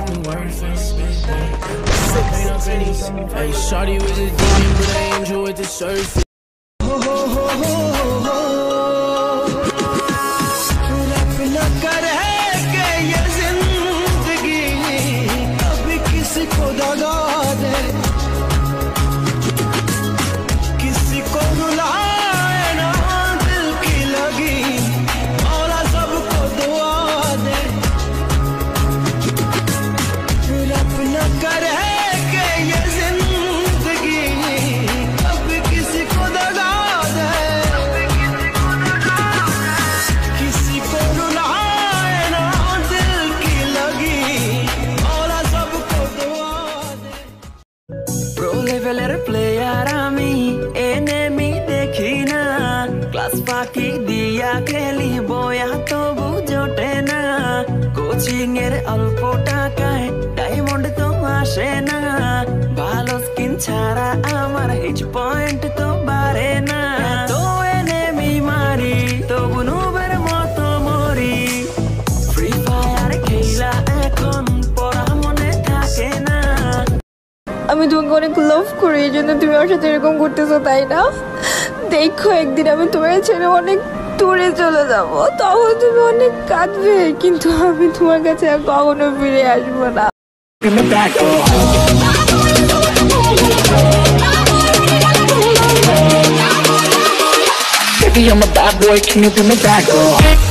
Hey, shawty was a demon, but an angel with the surface. Player आमी enemy देखी ना class फाकी दिया खेली बोया तो बुझोटे ना कोचिंग एर अल्प टाकाय डायमंड तो आसे ना भालो स्किन छाड़ा आमार हिच पॉइंट तो बारे ना तो एनेमी मारी तो बुनुबर मतो मरी फ्री फायर खेला এখন পড়া মনে থাকে না আমি তোমাকে অনেক লাভ করি এইজন্য তুমি আমার সাথে এরকম করতেছো তাই না দেখো একদিন আমি তোমার ছেড়ে অনেক দূরে চলে যাব তখন তুমি অনেক কাঁদবে কিন্তু আমি তোমার কাছে আর কখনো ফিরে আসবো না Baby, I'm a bad boy, can you be my bad girl?